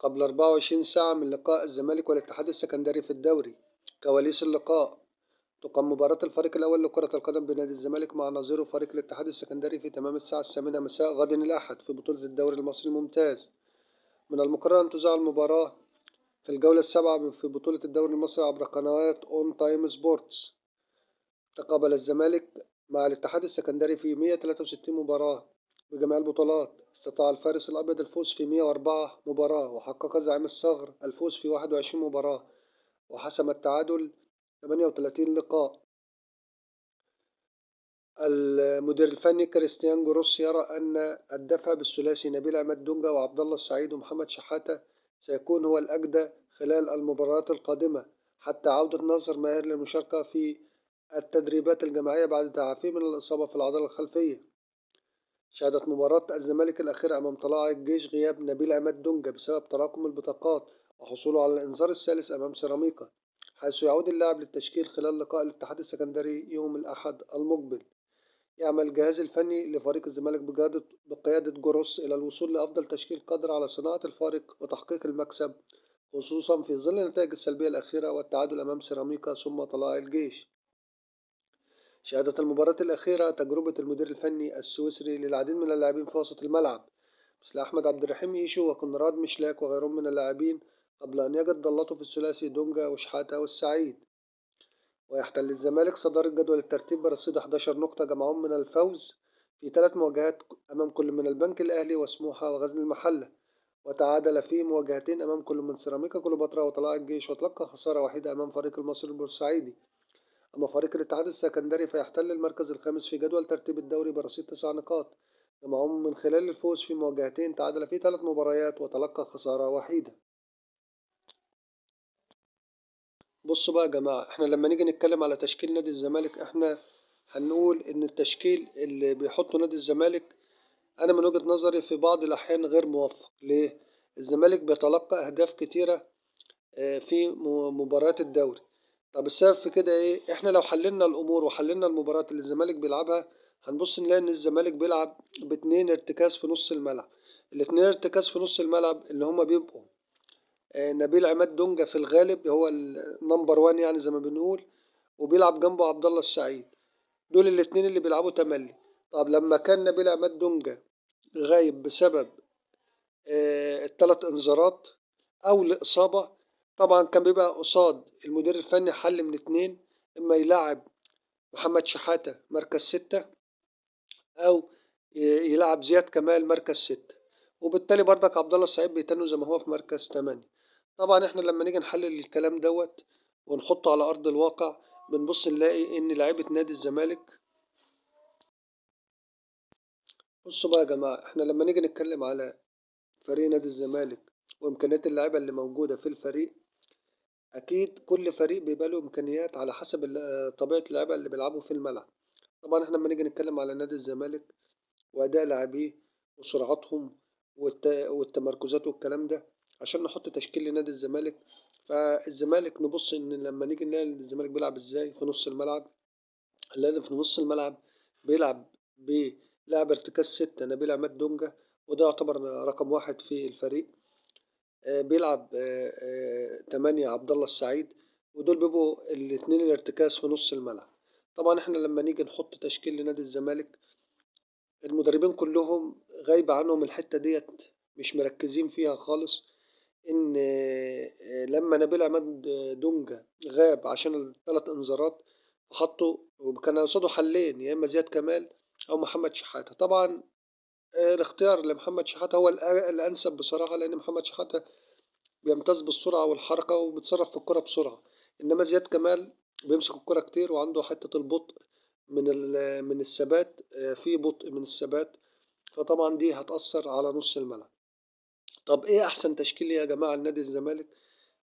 قبل 24 ساعة من لقاء الزمالك والاتحاد السكندري في الدوري. كواليس اللقاء: تقام مباراة الفريق الأول لكرة القدم بنادي الزمالك مع نظيره فريق الاتحاد السكندري في تمام الساعة 8 مساء غد الأحد في بطولة الدوري المصري الممتاز. من المقرر أن تذاع المباراة في الجولة السابعة في بطولة الدوري المصري عبر قنوات أون تايم سبورتس. تقابل الزمالك مع الاتحاد السكندري في 163 مباراة بجميع البطولات. استطاع الفارس الأبيض الفوز في 104 مباراة، وحقق زعيم الصغر الفوز في 21 مباراة، وحسم التعادل 38 لقاء. المدير الفني كريستيان جروس يرى أن الدفع بالثلاثي نبيل عماد دونجا وعبد الله السعيد ومحمد شحاتة سيكون هو الأجدى خلال المباريات القادمة، حتى عودة ناصر ماهر للمشاركة في التدريبات الجماعية بعد تعافيه من الإصابة في العضلة الخلفية. شهدت مباراة الزمالك الأخيرة أمام طلائع الجيش غياب نبيل عماد دونجا بسبب تراكم البطاقات وحصوله على الإنذار الثالث أمام سيراميكا، حيث يعود اللاعب للتشكيل خلال لقاء الاتحاد السكندري يوم الأحد المقبل. يعمل الجهاز الفني لفريق الزمالك بقيادة جروس إلى الوصول لأفضل تشكيل قادر على صناعة الفارق وتحقيق المكسب، خصوصا في ظل النتائج السلبية الأخيرة والتعادل أمام سيراميكا ثم طلائع الجيش. شهدت المباراة الأخيرة تجربة المدير الفني السويسري للعديد من اللاعبين في وسط الملعب مثل أحمد عبد الرحيم إيشو وكونراد مشلاك وغيرهم من اللاعبين، قبل أن يجد ضلته في الثلاثي دونجا وشحاتة والسعيد. ويحتل الزمالك صدارة جدول الترتيب برصيد 11 نقطة جمعهم من الفوز في 3 مواجهات أمام كل من البنك الأهلي وسموحة وغزل المحلة، وتعادل في مواجهتين أمام كل من سيراميكا كليوباترا وطلائع الجيش، وتلقى خسارة وحيدة أمام فريق المصري البورسعيدي. أما فريق الاتحاد السكندري فيحتل المركز الخامس في جدول ترتيب الدوري برصيد 9 نقاط جمعهم من خلال الفوز في مواجهتين، تعادل في 3 مباريات وتلقى خسارة وحيدة. بصوا بقى يا جماعة، احنا لما نيجي نتكلم على تشكيل نادي الزمالك احنا هنقول ان التشكيل اللي بيحطه نادي الزمالك انا من وجهة نظري في بعض الاحيان غير موفق. ليه؟ الزمالك بيتلقى اهداف كتيرة في مباريات الدوري. طب السبب في كده ايه؟ احنا لو حللنا الامور وحللنا المباريات اللي الزمالك بيلعبها هنبص نلاقي ان الزمالك بيلعب باتنين ارتكاز في نص الملعب. الاتنين ارتكاز في نص الملعب اللي هما بيبقوا نبيل عماد دونجا في الغالب هو النمبر 1 يعني زي ما بنقول، وبيلعب جنبه عبد الله السعيد. دول الاتنين اللي بيلعبوا تملي. طب لما كان نبيل عماد دونجا غايب بسبب الثلاث انذارات او الاصابة، طبعا كان بيبقى قصاد المدير الفني حل من اتنين: اما يلعب محمد شحاتة مركز 6، او يلعب زياد كمال مركز 6، وبالتالي برضك عبد الله السعيد بيتنه زي ما هو في مركز 8. طبعا احنا لما نيجي نحلل الكلام دوت ونحطه على ارض الواقع بنبص نلاقي ان لعيبة نادي الزمالك. بصوا بقى يا جماعة، احنا لما نيجي نتكلم على فريق نادي الزمالك وامكانيات اللعيبة اللي موجودة في الفريق، اكيد كل فريق بيبقى له امكانيات على حسب طبيعة اللعيبة اللي بيلعبوا في الملعب. طبعا احنا لما نيجي نتكلم على نادي الزمالك وأداء لاعبيه وسرعتهم والتمركزات والكلام ده عشان نحط تشكيل لنادي الزمالك، فالزمالك نبص إن لما نيجي نلاقي الزمالك بيلعب إزاي في نص الملعب، نلاقي في نص الملعب بيلعب بلاعب ارتكاز 6 نبيل عماد دونجا، وده يعتبر رقم 1 في الفريق. بيلعب 8 عبد الله السعيد، ودول بيبقوا الاتنين الارتكاز في نص الملعب. طبعا احنا لما نيجي نحط تشكيل لنادي الزمالك المدربين كلهم غايبة عنهم الحتة ديت، مش مركزين فيها خالص. إن لما نبيل عماد دونجا غاب عشان الثلاث إنذارات حطوا، وكان قصاده حلين: يا إما زياد كمال أو محمد شحاتة. طبعا الاختيار لمحمد شحاتة هو الأنسب بصراحة، لأن محمد شحاتة بيمتاز بالسرعة والحركة وبيتصرف في الكرة بسرعة، إنما زياد كمال بيمسك الكرة كتير وعنده حتة البطء من الثبات، في بطء من الثبات، فطبعا دي هتأثر على نص الملعب. طب ايه احسن تشكيل يا جماعة لنادي الزمالك؟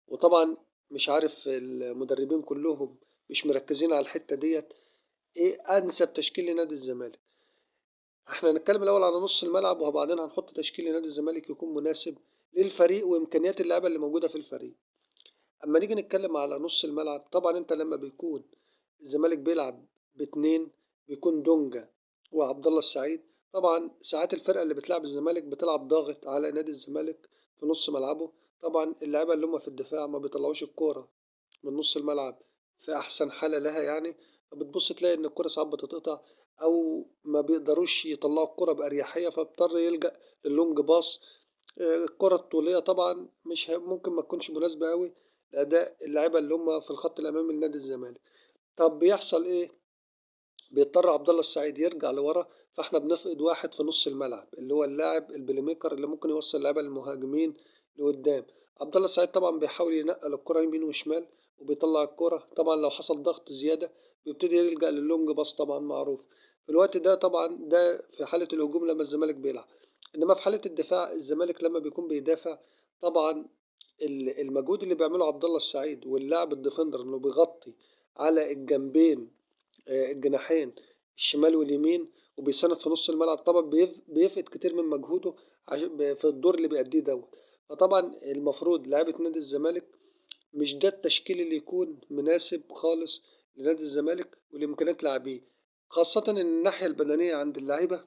وطبعا مش عارف المدربين كلهم مش مركزين على الحتة ديت. ايه انسب تشكيل لنادي الزمالك؟ احنا هنتكلم الاول على نص الملعب وبعدين هنحط تشكيل لنادي الزمالك يكون مناسب للفريق وامكانيات اللعيبه اللي موجوده في الفريق. اما نيجي نتكلم على نص الملعب، طبعا انت لما بيكون الزمالك بيلعب باتنين بيكون دونجا وعبد الله السعيد. طبعا ساعات الفرقه اللي بتلعب الزمالك بتلعب ضاغط على نادي الزمالك في نص ملعبه، طبعا اللعيبة اللي هم في الدفاع ما بيطلعوش الكورة من نص الملعب في أحسن حالة لها يعني، فبتبص تلاقي إن الكورة ساعات بتتقطع، أو ما بيقدروش يطلعوا الكورة بأريحية، فاضطر يلجأ للونج باص. الكرة الطولية طبعا مش ممكن ما تكونش مناسبة أوي لأداء اللعيبة اللي هم في الخط الأمامي لنادي الزمالك. طب بيحصل إيه؟ بيضطر عبد الله السعيد يرجع لورا، فاحنا بنفقد واحد في نص الملعب اللي هو اللاعب البلاي ميكر اللي ممكن يوصل اللعيبه للمهاجمين لقدام. عبد الله السعيد طبعا بيحاول ينقل الكره يمين وشمال، وبيطلع الكره طبعا لو حصل ضغط زياده بيبتدي يلجأ للونج باص طبعا معروف. في الوقت ده طبعا ده في حاله الهجوم لما الزمالك بيلعب. انما في حاله الدفاع الزمالك لما بيكون بيدافع طبعا المجهود اللي بيعمله عبد الله السعيد واللاعب الديفندر انه بيغطي على الجنبين، الجناحين الشمال واليمين، وبيساند في نص الملعب، طبعا بيفقد كتير من مجهوده في الدور اللي بيأديه دوت. فطبعا المفروض لعيبة نادي الزمالك مش ده التشكيل اللي يكون مناسب خالص لنادي الزمالك ولإمكانيات لاعبيه، خاصة إن الناحية البدنية عند اللعيبة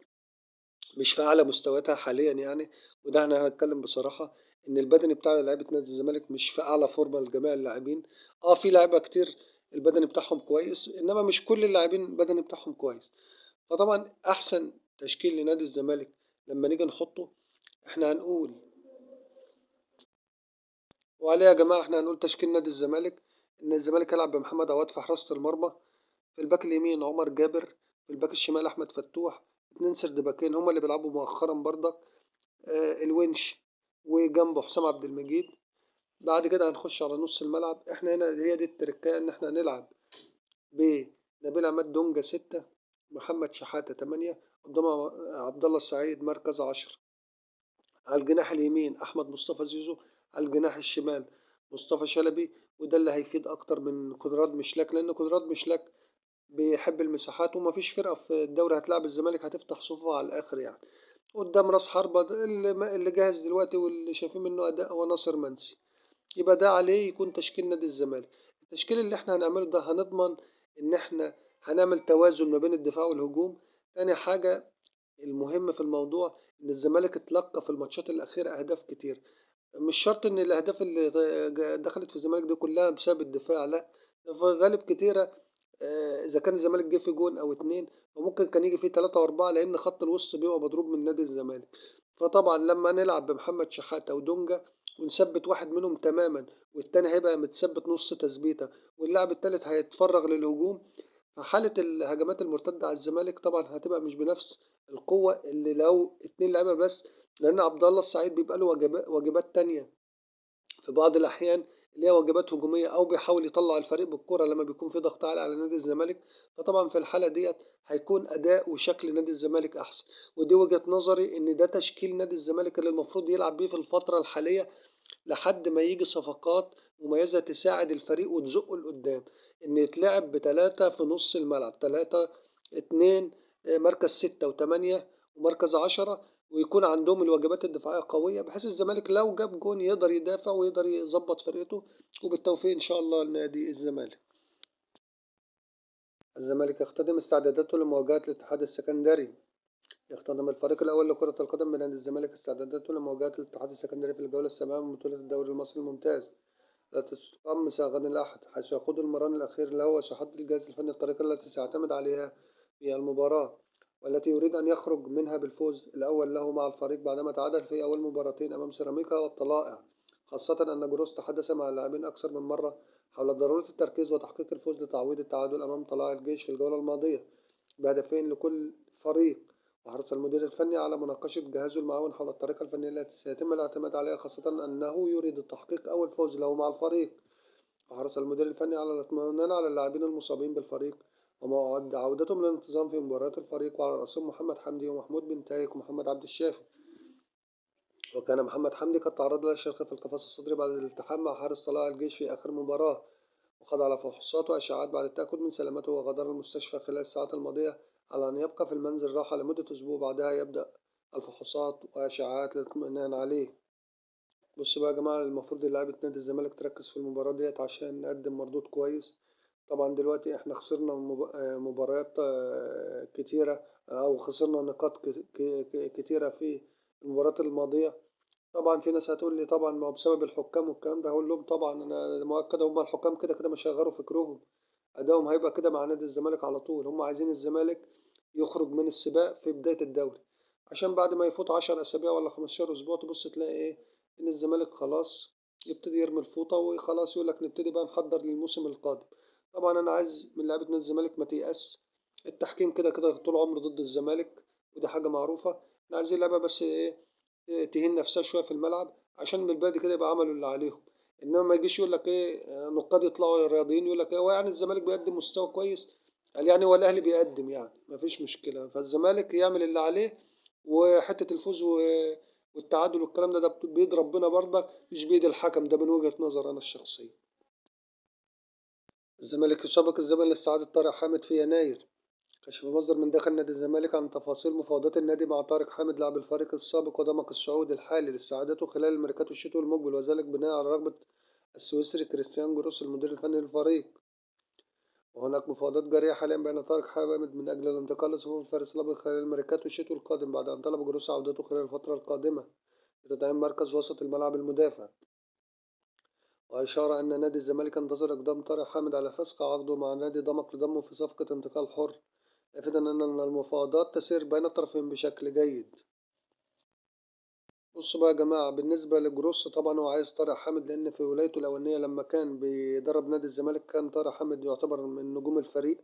مش في أعلى مستوياتها حاليا يعني. وده احنا هنتكلم بصراحة إن البدني بتاع لعيبة نادي الزمالك مش في أعلى فورمة لجميع اللاعبين. اه في لعيبة كتير البدني بتاعهم كويس، إنما مش كل اللاعبين البدني بتاعهم كويس. فطبعا أحسن تشكيل لنادي الزمالك لما نيجي نحطه احنا هنقول، وعليه يا جماعة احنا هنقول تشكيل نادي الزمالك. إن الزمالك يلعب بمحمد عواد في حراسة المرمى، في الباك اليمين عمر جابر، في الباك الشمال أحمد فتوح، اتنين سرد باكين هما اللي بيلعبوا مؤخرا برضك، الونش، وجنبه حسام عبد المجيد. بعد كده هنخش على نص الملعب، احنا هنا هي دي التركية ان احنا هنلعب بنبيل عماد دونجا 6، محمد شحاتة 8، قدام عبد الله السعيد مركز 10. على الجناح اليمين أحمد مصطفى زيزو، على الجناح الشمال مصطفى شلبي. وده اللي هيفيد أكتر من كونراد مشلاك، لأن كونراد مشلاك بيحب المساحات، ومفيش فرقة في الدوري هتلعب الزمالك هتفتح صفوفها على الآخر يعني. قدام راس حربة ده اللي جاهز دلوقتي واللي شايفين منه أداء هو ناصر منسي. يبقى ده عليه يكون تشكيل نادي الزمالك. التشكيل اللي احنا هنعمله ده هنضمن إن احنا هنعمل توازن ما بين الدفاع والهجوم. تاني حاجة المهم في الموضوع إن الزمالك اتلقى في الماتشات الأخيرة أهداف كتير. مش شرط إن الأهداف اللي دخلت في الزمالك دي كلها بسبب الدفاع، لا، في غالب كتيرة إذا كان الزمالك جه في جون أو اتنين وممكن كان يجي فيه تلاتة وأربعة، لأن خط الوسط بيبقى مضروب من نادي الزمالك. فطبعا لما نلعب بمحمد شحاتة ودونجا ونثبت واحد منهم تماما والتاني هيبقى متثبت نص تثبيتة واللاعب التالت هيتفرغ للهجوم، فحالة الهجمات المرتدة على الزمالك طبعا هتبقى مش بنفس القوة اللي لو اتنين لعيبة بس. لأن عبد الله السعيد بيبقى له واجبات تانية في بعض الأحيان اللي هي واجبات هجومية، أو بيحاول يطلع الفريق بالكرة لما بيكون في ضغط عالي على نادي الزمالك. فطبعا في الحالة ديت هيكون أداء وشكل نادي الزمالك أحسن. ودي وجهة نظري إن ده تشكيل نادي الزمالك اللي المفروض يلعب بيه في الفترة الحالية لحد ما يجي صفقات مميزة تساعد الفريق وتزقه لقدام. إن يتلعب بتلاتة في نص الملعب، تلاتة اتنين، مركز 6 و8 ومركز 10، ويكون عندهم الواجبات الدفاعية قوية بحيث الزمالك لو جاب جون يقدر يدافع ويقدر يظبط فرقته. وبالتوفيق إن شاء الله لنادي الزمالك. الزمالك يختتم استعداداته لمواجهة الاتحاد السكندري. يختتم الفريق الأول لكرة القدم بنادي الزمالك استعداداته لمواجهة الاتحاد السكندري في الجولة السابعة من بطولة الدوري المصري الممتاز، التي ستقام مساء غد الأحد، حيث يخوض المران الأخير له وسيحدد الجهاز الفني الطريقة التي سيعتمد عليها في المباراة، والتي يريد أن يخرج منها بالفوز الأول له مع الفريق بعدما تعادل في أول مباراتين أمام سيراميكا والطلائع. خاصة أن جروس تحدث مع اللاعبين أكثر من مرة حول ضرورة التركيز وتحقيق الفوز لتعويض التعادل أمام طلائع الجيش في الجولة الماضية بهدفين لكل فريق. وحرص المدير الفني على مناقشة جهازه المعاون حول الطريقة الفنية التي سيتم الاعتماد عليها، خاصة أنه يريد تحقيق أول فوز له مع الفريق. وحرص المدير الفني على الاطمئنان على اللاعبين المصابين بالفريق وموعد عودتهم للانتظام في مباريات الفريق، وعلى رأسهم محمد حمدي ومحمود بن تايك ومحمد عبد الشافي. وكان محمد حمدي قد تعرض للشرخ في القفص الصدري بعد الالتحام مع حارس طلائع الجيش في آخر مباراة، وخضع لفحوصات وأشعاعات بعد التأكد من سلامته، وغادر المستشفى خلال الساعات الماضية على أن يبقى في المنزل راحة لمدة أسبوع، بعدها يبدأ الفحوصات وأشعاعات للاطمئنان عليه. بص بقى يا جماعة، المفروض لعيبة نادي الزمالك تركز في المباراة ديت عشان نقدم مردود كويس. طبعا دلوقتي احنا خسرنا مباريات كتيرة، أو خسرنا نقاط كتيرة في المباريات الماضية. طبعا في ناس هتقول لي طبعا ما هو بسبب الحكام والكلام ده، هقول لهم طبعا انا مؤكد هم الحكام كده كده مش هيغيروا فكرهم، ادائهم هيبقى كده مع نادي الزمالك على طول. هم عايزين الزمالك يخرج من السباق في بداية الدوري، عشان بعد ما يفوت 10 اسابيع ولا 15 اسبوع تبص تلاقي ايه، ان الزمالك خلاص يبتدي يرمي الفوطة وخلاص، يقول لك نبتدي بقى نحضر للموسم القادم. طبعا انا عايز من لعيبة نادي الزمالك ما تيأس، التحكيم كده كده طول عمره ضد الزمالك، ودي حاجة معروفة. احنا عايزين اللعبة بس ايه، تهين نفسها شويه في الملعب، عشان من البادي كده يبقى عملوا اللي عليهم. انما ما يجيش يقول لك ايه، نقاد يطلعوا رياضيين يقول لك ايه، هو يعني الزمالك بيقدم مستوى كويس، قال يعني هو الاهلي بيقدم يعني ما فيش مشكله، فالزمالك يعمل اللي عليه. وحته الفوز والتعادل والكلام ده بيد ربنا برضك، مش بيد الحكم، ده من وجهه نظر انا الشخصيه. الزمالك يسابق الزمن لاستعادة طارق حامد في يناير. كشف مصدر من داخل نادي الزمالك عن تفاصيل مفاوضات النادي مع طارق حامد لاعب الفريق السابق ودمك السعودي الحالي لاستعادته خلال الميركاتو الشتوي المقبل، وذلك بناء على رغبة السويسري كريستيان جروس المدير الفني للفريق. وهناك مفاوضات جارية حاليا بين طارق حامد من أجل الانتقال لصفوف الفارس الأبيض خلال الميركاتو الشتوي القادم، بعد أن طلب جروس عودته خلال الفترة القادمة لتدعيم مركز وسط الملعب المدافع. وأشار أن نادي الزمالك ينتظر إقدام طارق حامد على فسخ عقده مع نادي دمك لضمه في صفقة انتقال حر، لافتا أن المفاوضات تسير بين الطرفين بشكل جيد. بصوا بقى يا جماعة، بالنسبة لجروس طبعا هو عايز طارق حامد، لأن في ولايته الأولانية لما كان بيدرب نادي الزمالك كان طارق حامد يعتبر من نجوم الفريق.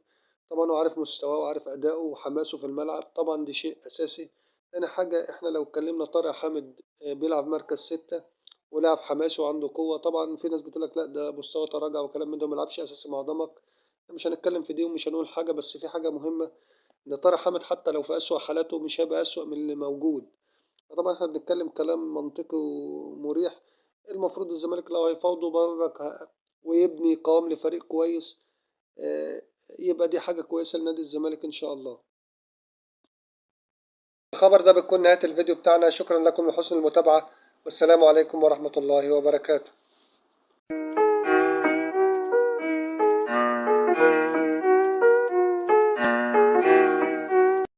طبعا هو عارف مستواه وعارف أداؤه وحماسه في الملعب، طبعا دي شيء أساسي. تاني حاجة، احنا لو اتكلمنا طارق حامد بيلعب مركز 6 ولاعب حماسي وعنده قوة. طبعا في ناس بتقولك لا ده مستوى تراجع وكلام من ده، ملعبش أساسي مع ضمك. مش هنتكلم في دي ومش هنقول حاجة، بس في حاجة مهمة، إن طارق حامد حتى لو في أسوأ حالاته مش هيبقى أسوأ من اللي موجود. طبعا احنا بنتكلم كلام منطقي ومريح. المفروض الزمالك لو هيفاوضوا برضك ويبني قوام لفريق كويس، آه، يبقى دي حاجة كويسة لنادي الزمالك إن شاء الله. الخبر ده بيكون نهاية الفيديو بتاعنا، شكرا لكم لحسن المتابعة، والسلام عليكم ورحمة الله وبركاته.